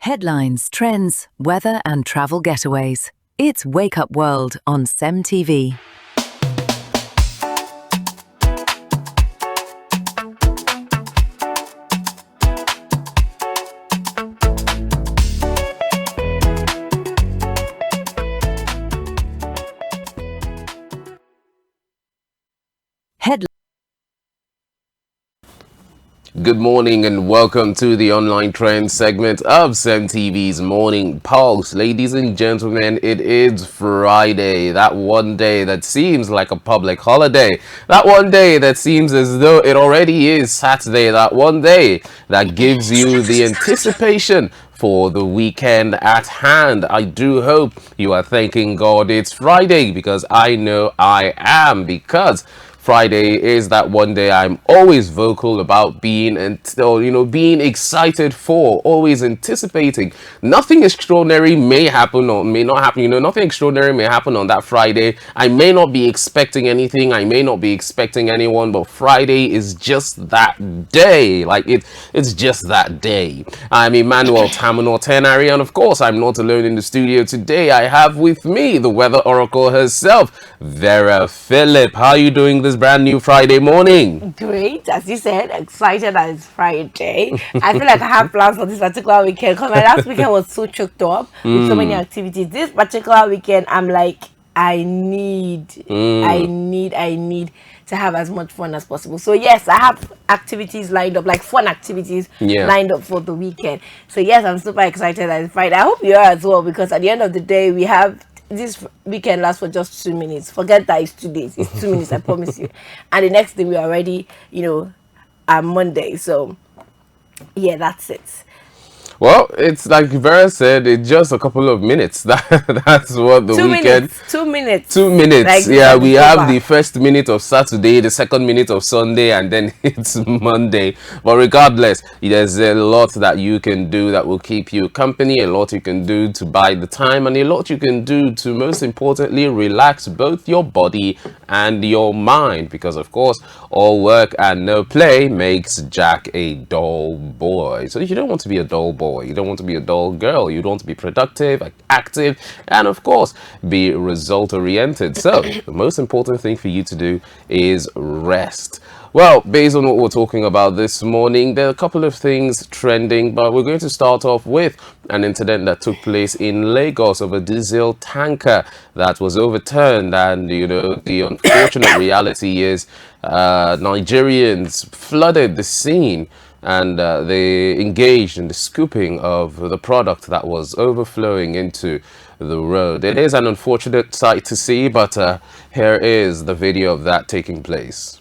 Headlines, trends, weather and travel getaways. It's Wake Up World on CEMTV. Good morning and welcome to the online trend segment of CEMTV's Morning Pulse. Ladies and gentlemen, it is Friday, that one day that seems like a public holiday, that one day that seems as though it already is Saturday, that one day that gives you the anticipation for the weekend at hand. I do hope you are thanking God it's Friday, because I know I am, because Friday is that one day I'm always vocal about being and being excited for, always anticipating. Nothing extraordinary may happen or may not happen. Nothing extraordinary may happen on that Friday. I may not be expecting anything. I may not be expecting anyone, but Friday is just that day. It's just that day. I'm Emmanuel Tamino Tenari, and of course, I'm not alone in the studio today. I have with me the weather oracle herself, Vera Phillip. How are you doing this brand new Friday morning? Great, as you said, excited that it's Friday. I feel like I have plans for this particular weekend because my last weekend was so choked up with so many activities. This particular weekend, I'm like, I need to have as much fun as possible. So yes, I have activities lined up, like fun activities lined up for the weekend. So yes, I'm super excited that it's Friday. I hope you are as well, because at the end of the day, we have this weekend lasts for just 2 minutes. Forget that it's 2 days. It's 2 minutes, I promise you. And the next day we are already, on Monday. So yeah, that's it. Well, it's like Vera said, it's just a couple of minutes. That's what the weekend. 2 minutes. 2 minutes. Like, yeah, we have the first minute of Saturday, the second minute of Sunday, and then it's Monday. But regardless, there's a lot that you can do that will keep you company, a lot you can do to buy the time, and a lot you can do to, most importantly, relax both your body and your mind. Because, of course, all work and no play makes Jack a dull boy. So you don't want to be a dull boy. You don't want to be a dull girl. You don't want to be productive, active, and of course, be result oriented. So the most important thing for you to do is rest. Well, based on what we're talking about this morning, there are a couple of things trending, but we're going to start off with an incident that took place in Lagos of a diesel tanker that was overturned. And, the unfortunate reality is Nigerians flooded the scene, and they engaged in the scooping of the product that was overflowing into the road. It is an unfortunate sight to see, but here is the video of that taking place.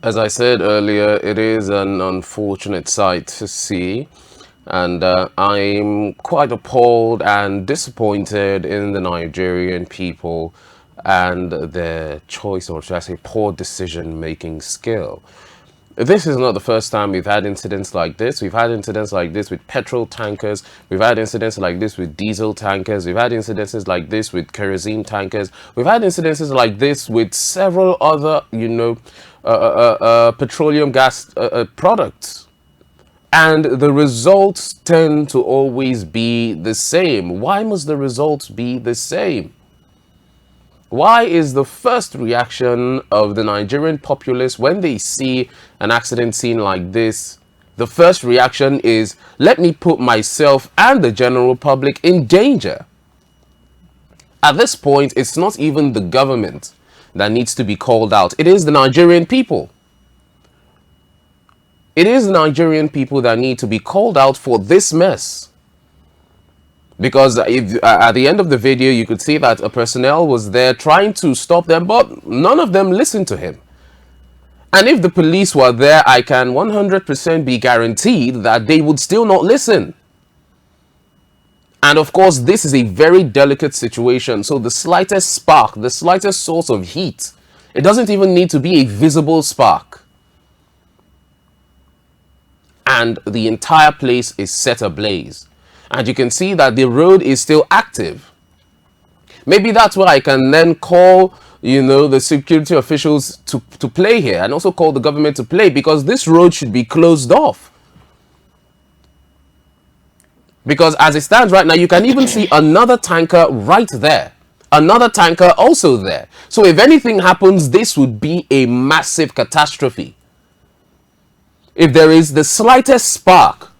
As I said earlier, it is an unfortunate sight to see, and I'm quite appalled and disappointed in the Nigerian people and their choice, or should I say poor decision-making skill. This is not the first time we've had incidents like this. We've had incidents like this with petrol tankers. We've had incidents like this with diesel tankers. We've had incidences like this with kerosene tankers. We've had incidences like this with several other, petroleum gas products. And the results tend to always be the same. Why must the results be the same? Why is the first reaction of the Nigerian populace when they see an accident scene like this, the first reaction is, let me put myself and the general public in danger? At this point, it's not even the government that needs to be called out. It is the Nigerian people. It is the Nigerian people that need to be called out for this mess. Because if, at the end of the video, you could see that a personnel was there trying to stop them, but none of them listened to him. And if the police were there, I can 100% be guaranteed that they would still not listen. And of course, this is a very delicate situation. So the slightest spark, the slightest source of heat, it doesn't even need to be a visible spark. And the entire place is set ablaze. And you can see that the road is still active. Maybe that's where I can then call, the security officials to play here, and also call the government to play, because this road should be closed off. Because as it stands right now, you can even see another tanker right there. Another tanker also there. So if anything happens, this would be a massive catastrophe. If there is the slightest spark,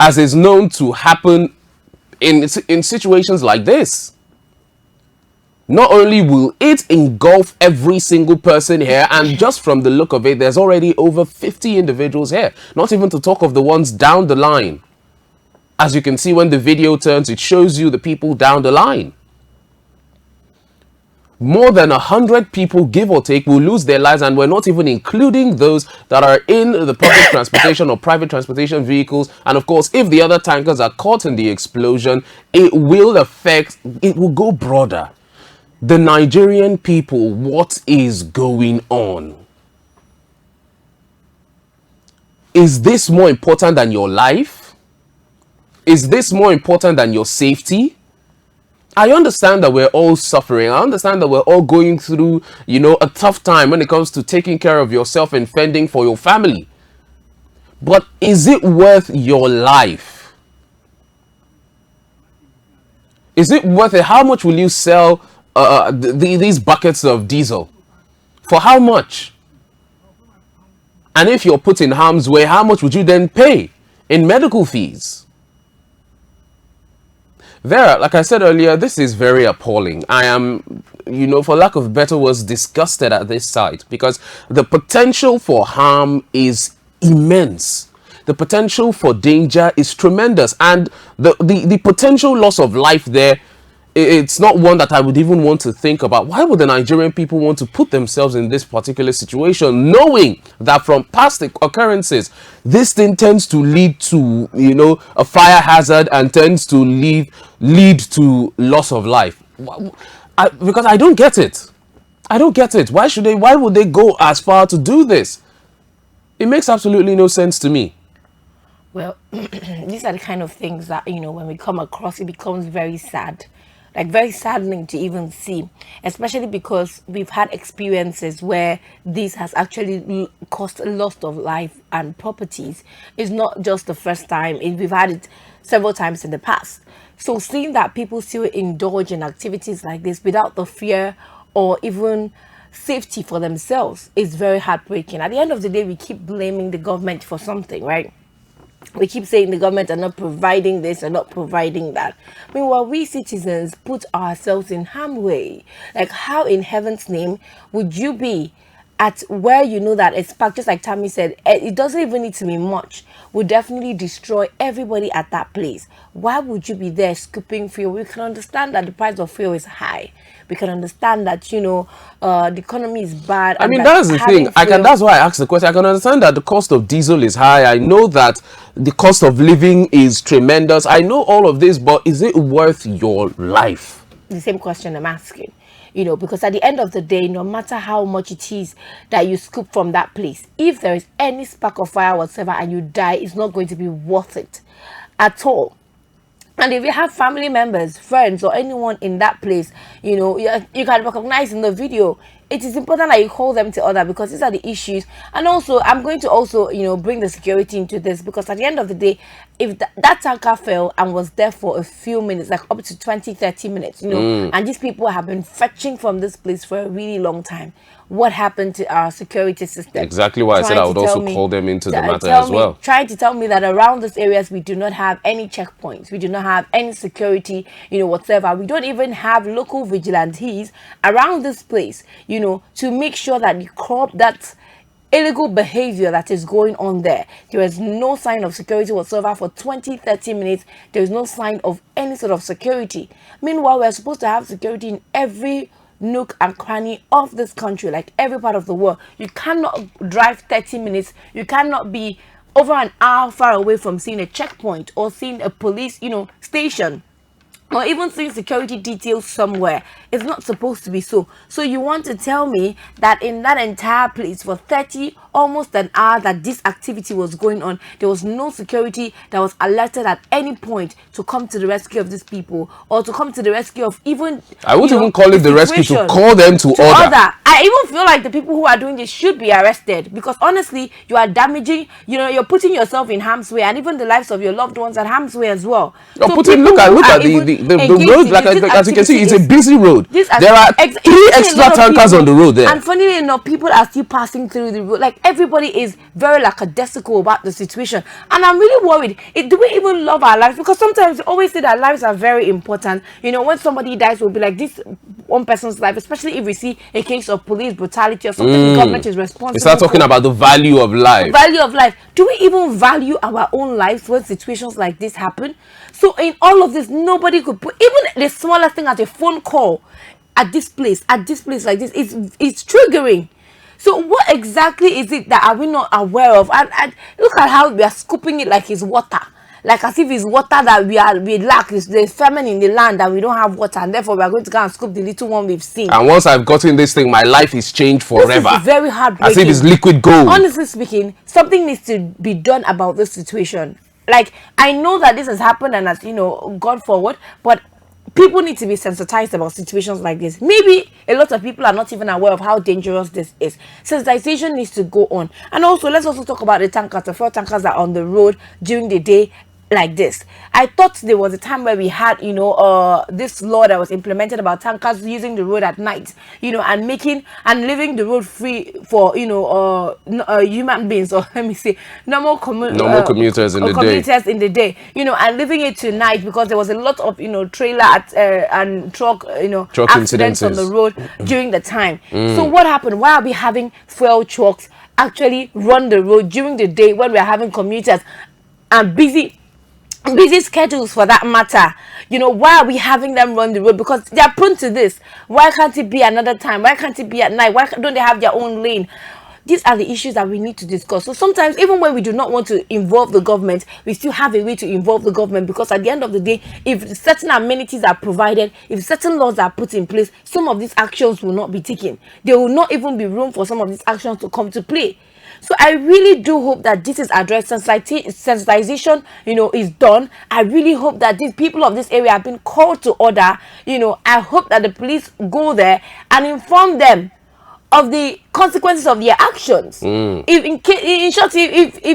as is known to happen in situations like this, not only will it engulf every single person here, and just from the look of it, there's already over 50 individuals here, not even to talk of the ones down the line. As you can see, when the video turns, it shows you the people down the line. More than 100 people, give or take, will lose their lives, and we're not even including those that are in the public transportation or private transportation vehicles. And of course, if the other tankers are caught in the explosion, it will go broader. The Nigerian people, what is going on? Is this more important than your life? Is this more important than your safety? I understand that we're all suffering. I understand that we're all going through, a tough time when it comes to taking care of yourself and fending for your family. But is it worth your life? Is it worth it? How much will you sell these buckets of diesel? For how much? And if you're put in harm's way, how much would you then pay in medical fees? Like I said earlier, this is very appalling. I am, for lack of better words, disgusted at this site, because the potential for harm is immense. The potential for danger is tremendous. And the potential loss of life there, it's not one that I would even want to think about. Why would the Nigerian people want to put themselves in this particular situation, knowing that from past occurrences, this thing tends to lead to, a fire hazard, and tends to lead to loss of life? Because I don't get it. I don't get it. Why would they go as far to do this? It makes absolutely no sense to me. Well, these are the kind of things that, when we come across, it becomes very sad. Like very saddening to even see, especially because we've had experiences where this has actually caused a loss of life and properties. It's not just the first time. We've had it several times in the past. So seeing that people still indulge in activities like this without the fear or even safety for themselves is very heartbreaking. At the end of the day, we keep blaming the government for something, right? We keep saying the government are not providing this or not providing that. Meanwhile, we citizens put ourselves in harm's way. Like, how in heaven's name would you be at where you know that a spark, just like Tammy said, it doesn't even need to be much, would definitely destroy everybody at that place? Why would you be there scooping fuel? We can understand that the price of fuel is high. We can understand that, the economy is bad. I mean, that's the thing. That's why I asked the question. I can understand that the cost of diesel is high. I know that the cost of living is tremendous. I know all of this, but is it worth your life? The same question I'm asking. because at the end of the day, no matter how much it is that you scoop from that place, if there is any spark of fire whatsoever and you die, it's not going to be worth it at all. And if you have family members, friends, or anyone in that place, you can recognize in the video, it is important that you call them to order, because these are the issues. And also, I'm going to also, bring the security into this, because at the end of the day, if that tanker fell and was there for a few minutes, like up to 20-30 minutes, and these people have been fetching from this place for a really long time, what happened to our security system? Exactly why I said I would also call them into the matter as well. Trying to tell me that around these areas we do not have any checkpoints, we do not have any security, whatsoever. We don't even have local vigilantes around this place, to make sure that you curb that illegal behavior that is going on there. There is no sign of security whatsoever for 20-30 minutes. There is no sign of any sort of security. Meanwhile, we're supposed to have security in every nook and cranny of this country, like every part of the world. You cannot drive 30 minutes. You cannot be over an hour far away from seeing a checkpoint or seeing a police, station, or even seeing security details somewhere. It's not supposed to be so. So you want to tell me that in that entire place for 30, almost an hour that this activity was going on, there was no security that was alerted at any point to come to the rescue of these people, or to come to the rescue of even... I wouldn't even call it the rescue, to call them to order. I even feel like the people who are doing this should be arrested, because honestly, you are damaging, you're putting yourself in harm's way, and even the lives of your loved ones at harm's way as well. Look at the road, like as you can see, it's a busy road. There are 3 extra tankers on the road there. And funnily enough, people are still passing through the road. Like, everybody is very lackadaisical about the situation. And I'm really worried. Do we even love our lives? Because sometimes we always say that lives are very important. When somebody dies, we'll be like, this one person's life, especially if we see a case of police brutality or something, the government is responsible. We start talking about the value of life. The value of life. Do we even value our own lives when situations like this happen? So in all of this, nobody could put even the smallest thing as a phone call at this place like this. It's triggering. So what exactly is it that are we not aware of? And look at how we are scooping it like it's water. Like as if it's water that we lack. There's famine in the land and we don't have water, and therefore we are going to go and scoop the little one we've seen. And once I've gotten this thing, my life is changed forever. This is very heartbreaking. As if it's liquid gold. Honestly speaking, something needs to be done about this situation. Like, I know that this has happened and has, gone forward, but people need to be sensitized about situations like this. Maybe a lot of people are not even aware of how dangerous this is. Sensitization needs to go on. And also, let's also talk about the tankers. The 4 tankers that are on the road during the day like this. I thought there was a time where we had, this law that was implemented about tankers using the road at night, and leaving the road free for, human beings, or let me say, normal commuters in the day, and leaving it to night, because there was a lot of, trailer and truck accidents on the road during the time. So what happened? Why are we having fuel trucks actually run the road during the day when we are having commuters and busy schedules for that matter? Why are we having them run the road? Because they are prone to this. Why can't it be another time? Why can't it be at night? Why don't they have their own lane? These are the issues that we need to discuss. So sometimes, even when we do not want to involve the government, we still have a way to involve the government, because at the end of the day, if certain amenities are provided, if certain laws are put in place, some of these actions will not be taken. There will not even be room for some of these actions to come to play. So I really do hope that this is addressed. Sensitization, is done. I really hope that these people of this area have been called to order. I hope that the police go there and inform them of the consequences of their actions. If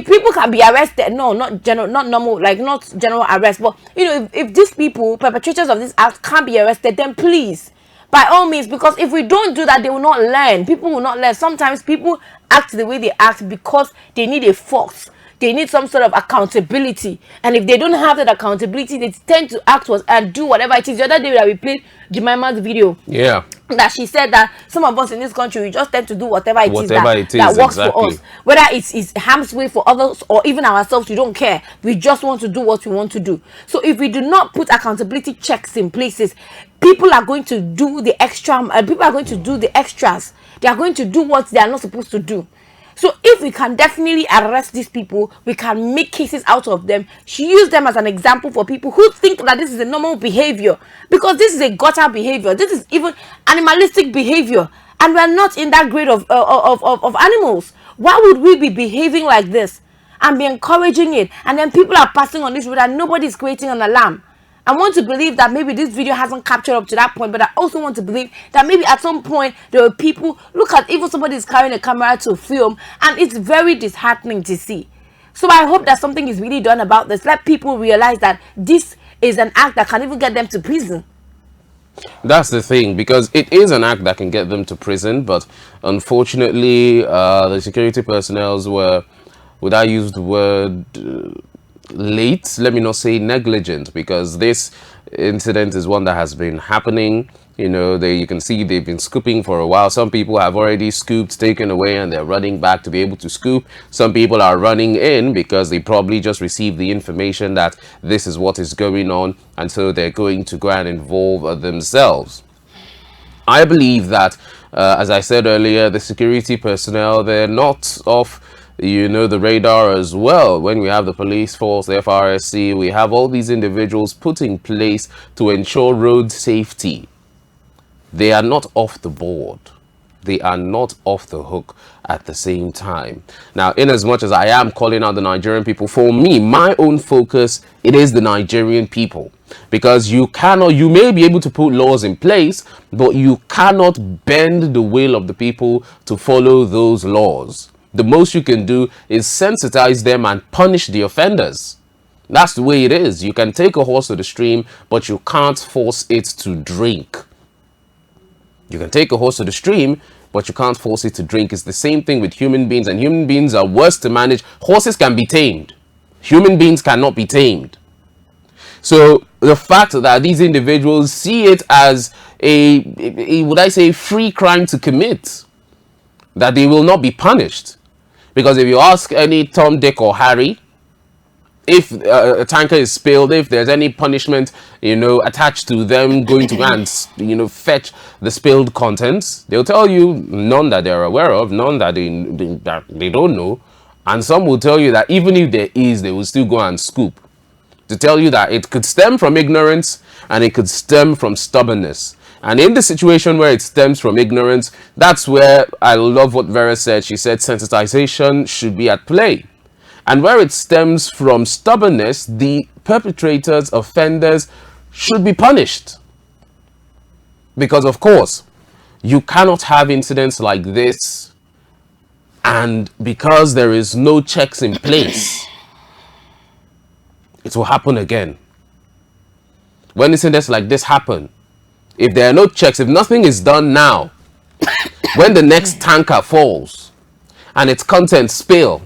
people can be arrested, not general arrest, but if these people, perpetrators of this act, can't be arrested, then please, by all means, because if we don't do that, they will not learn. People will not learn. Sometimes people act the way they act because they need a force. They need some sort of accountability. And if they don't have that accountability, they tend to act and do whatever it is. The other day that we played Jemima's video. Yeah. That she said that some of us in this country, we just tend to do whatever it is that works for us. Whether it's harm's way for others or even ourselves, we don't care. We just want to do what we want to do. So if we do not put accountability checks in places, people are going to do the extra. People are going to do the extras. They are going to do what they are not supposed to do. So if we can definitely arrest these people, we can make cases out of them. She used them as an example for people who think that this is a normal behavior, because this is a gutter behavior. This is even animalistic behavior, and we are not in that grade of animals. Why would we be behaving like this and be encouraging it? And then people are passing on this road and nobody is creating an alarm. I want to believe that maybe this video hasn't captured up to that point, but I also want to believe that maybe at some point there were people, look at, even somebody is carrying a camera to film, and it's very disheartening to see. So I hope that something is really done about this. Let people realize that this is an act that can even get them to prison. That's the thing, because it is an act that can get them to prison, but unfortunately the security personnel were, would I use the word late, let me not say negligent, because this incident is one that has been happening. You know, you can see they've been scooping for a while. Some people have already scooped, taken away, and they're running back to be able to scoop. Some people are running in because they probably just received the information that this is what is going on, and so they're going to go and involve themselves. I believe that, as I said earlier, the security personnel, they're not off, you know, the radar as well. When we have the police force, the FRSC, we have all these individuals put in place to ensure road safety. They are not off the board. They are not off the hook at the same time. Now, in as much as I am calling out the Nigerian people, for me, my own focus, it is the Nigerian people. Because you may be able to put laws in place, but you cannot bend the will of the people to follow those laws. The most you can do is sensitize them and punish the offenders. That's the way it is. You can take a horse to the stream, but you can't force it to drink. You can take a horse to the stream, but you can't force it to drink. It's the same thing with human beings, and human beings are worse to manage. Horses can be tamed. Human beings cannot be tamed. So the fact that these individuals see it as would I say, free crime to commit, that they will not be punished. Because if you ask any Tom, Dick or Harry, if a tanker is spilled, if there's any punishment, you know, attached to them going to and, you know, fetch the spilled contents, they'll tell you none that they're aware of, none that they don't know. And some will tell you that even if there is, they will still go and scoop. To tell you that it could stem from ignorance and it could stem from stubbornness. And in the situation where it stems from ignorance, that's where I love what Vera said. She said sensitization should be at play. And where it stems from stubbornness, the perpetrators, offenders, should be punished. Because, of course, you cannot have incidents like this, and because there is no checks in place, it will happen again. When incidents like this happen, if there are no checks, if nothing is done now, when the next tanker falls and its contents spill,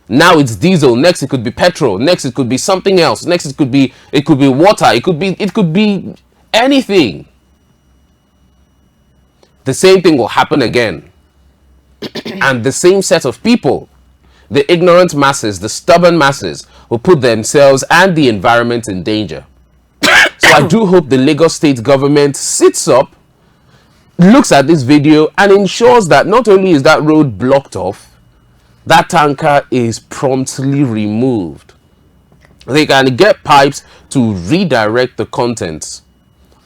now it's diesel, next it could be petrol, next it could be something else, next it could be water, it could be anything. The same thing will happen again. And the same set of people, the ignorant masses, the stubborn masses, will put themselves and the environment in danger. So I do hope the Lagos state government sits up, looks at this video, and ensures that not only is that road blocked off, that tanker is promptly removed. They can get pipes to redirect the contents.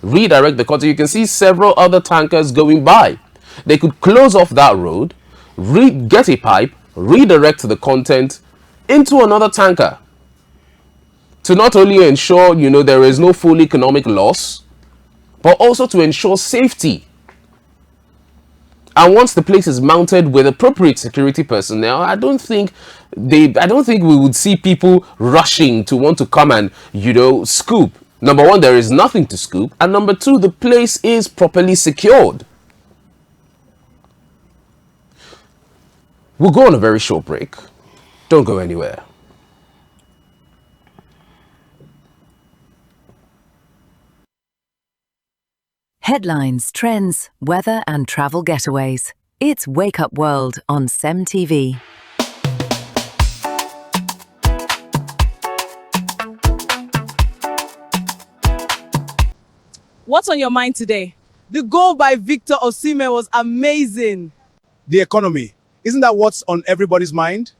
Redirect the content. You can see several other tankers going by. They could close off that road, get a pipe, redirect the content into another tanker. To not only ensure, you know, there is no full economic loss, but also to ensure safety. And once the place is mounted with appropriate security personnel, I don't think we would see people rushing to want to come and, you know, scoop. Number one, there is nothing to scoop. And number two, the place is properly secured. We'll go on a very short break. Don't go anywhere. Headlines, trends, weather and travel getaways. It's Wake Up World on CEMTV. What's on your mind today? The goal by Victor Osimhen was amazing. The economy. Isn't that what's on everybody's mind?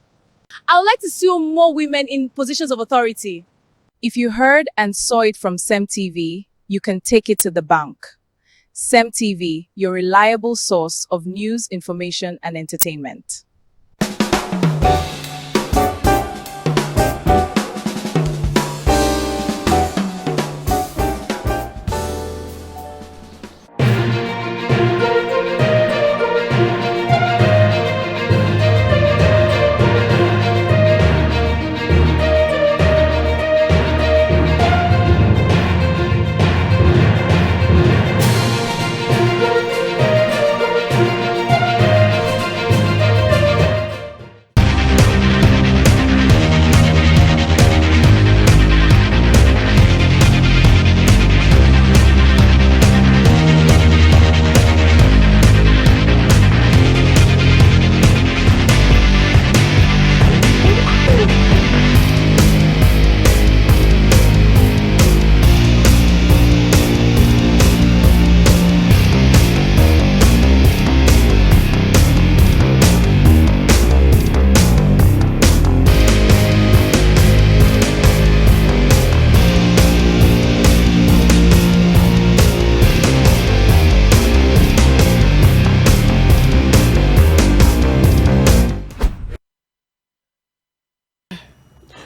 I would like to see more women in positions of authority. If you heard and saw it from CEMTV, you can take it to the bank. CEMTV, your reliable source of news, information, and entertainment.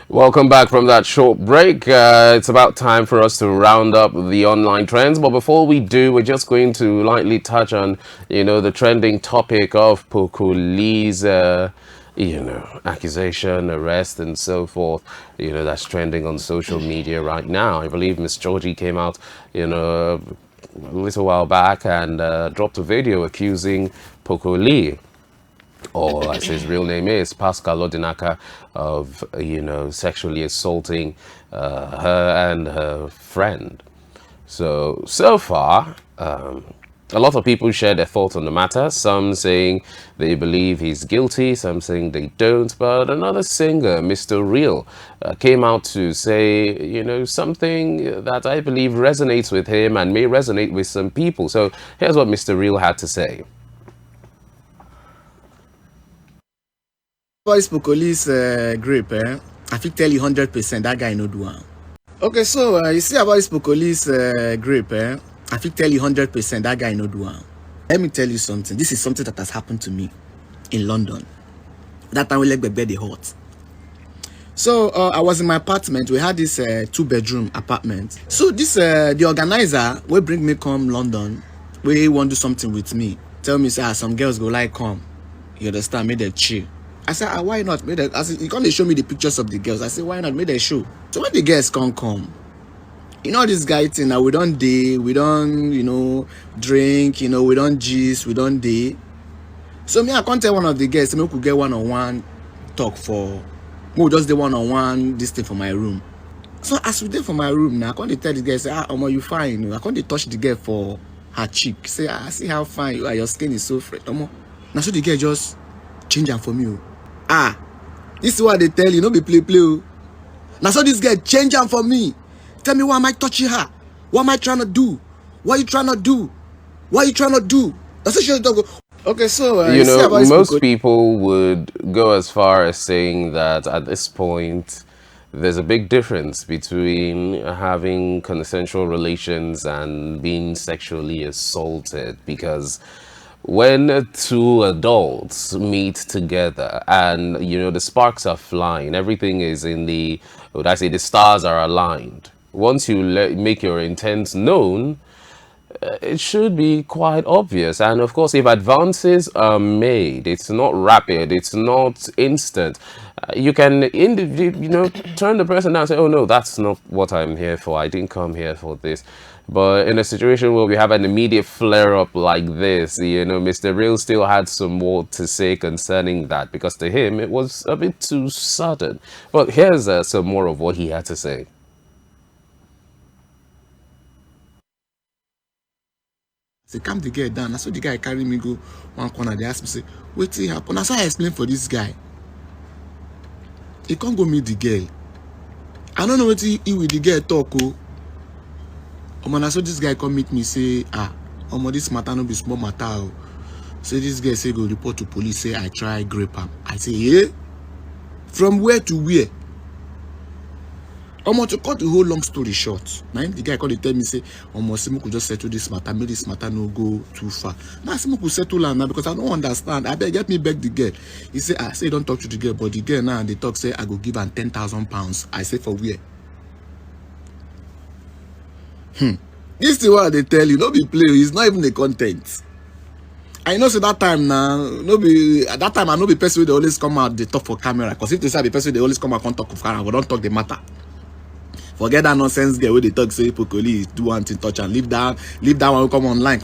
Welcome back from that short break. It's about time for us to round up the online trends. But before we do, we're just going to lightly touch on, the trending topic of Poco Lee's, accusation, arrest, and so forth. That's trending on social media right now. I believe Miss Georgie came out, a little while back and dropped a video accusing Poco Lee, or as his real name is, Pascal Odinaka, of, sexually assaulting her and her friend. So far, a lot of people share their thoughts on the matter, some saying they believe he's guilty, some saying they don't, but another singer, Mr. Real, came out to say, something that I believe resonates with him and may resonate with some people. So here's what Mr. Real had to say. Boys Poco's grape, I think tell you 100% that guy no do one. Okay, so you see about this Poco's grape, I think tell you 100% that guy no do one. Let me tell you something. This is something that has happened to me in London. That time we let the hot. So I was in my apartment. We had this 2-bedroom apartment. So this the organizer will bring me come London. We want to do something with me. Tell me say some girls go like come. You understand? Make them chill. I said, why not? I said, you can't show me the pictures of the girls. I said, why not? Make them show. So when the girls can't come, this guy thing now, we don't day, we don't, drink, we don't gist, we don't day. So me, I can't tell one of the girls, we could get one-on-one talk for, we just the one-on-one this thing for my room. So as we did for my room now, I can't tell the girl, say, Omo, you fine. I can't touch the girl for her cheek. Say, see how fine you are, your skin is so fresh. Omo. Now so the girl just change them for me. This is what they tell you, no be play. Now so this girl change them for me. Tell me, why am I touching her? What am I trying to do? What are you trying to do? What are you trying to do? That's what she talk. Okay, so most people would go as far as saying that at this point there's a big difference between having consensual relations and being sexually assaulted, because when two adults meet together and the sparks are flying, everything is in the, would I say, the stars are aligned. Once you make your intent known, it should be quite obvious. And of course, if advances are made, it's not rapid, it's not instant. You can turn the person down and say, oh no, that's not what I'm here for, I didn't come here for this. But in a situation where we have an immediate flare-up like this, Mr. Real still had some more to say concerning that, because to him it was a bit too sudden. But here's some more of what he had to say. They calm the girl down. That's what the guy carry me go one corner. They ask me, say, what's happen? That's how I explain for this guy. He can't go meet the girl. I don't know what he with the girl talk. I saw this guy come meet me, say, this matter no be small matter. Say this guy say go report to police, say I try grape am. I say, yeah? From where to where? Almost to cut the whole long story short. Now the guy called tell me say, almost could just settle this matter, make this matter no go too far. Now Simu could settle now because I don't understand. I beg get me back the girl. He say, I say don't talk to the girl, but the girl now they talk say I go give her £10,000. I say for where? This is what they tell you. Don't be play. It's not even the content. I know so that time now, no be at that time I know the person they always come out they talk for camera. Because if they say the person they always come out and talk for camera, we don't talk the matter. Forget that nonsense girl where they talk say Poco do one thing touch and leave that one will come online.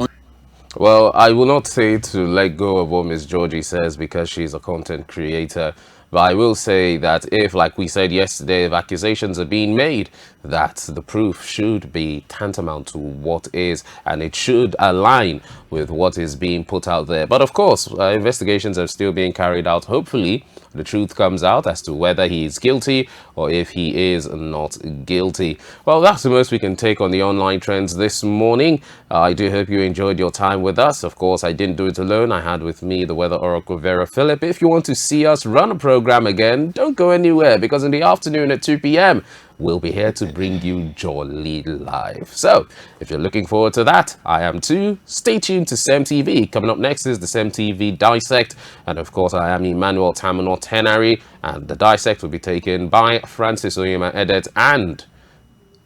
Well, I will not say to let go of what Miss Georgie says because she's a content creator. But I will say that if, like we said yesterday, if accusations are being made, that the proof should be tantamount to what is, and it should align with what is being put out there. But of course, investigations are still being carried out. Hopefully, the truth comes out as to whether he is guilty or if he is not guilty. Well, that's the most we can take on the online trends this morning. I do hope you enjoyed your time with us. Of course, I didn't do it alone. I had with me the weather oracle Vera Philip. If you want to see us run a program again, don't go anywhere because in the afternoon at 2 p.m. we'll be here to bring you jolly live. So if you're looking forward to that, I am too. Stay tuned to CEMTV. Coming up next is the CEMTV Dissect. And of course, I am Emmanuel Tamino Tenari. And the Dissect will be taken by Francis Oyema Edet and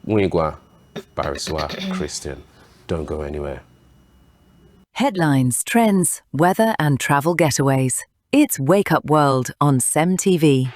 Mwigwa Bariswa Christian. Don't go anywhere. Headlines, trends, weather and travel getaways. It's Wake Up World on CEMTV.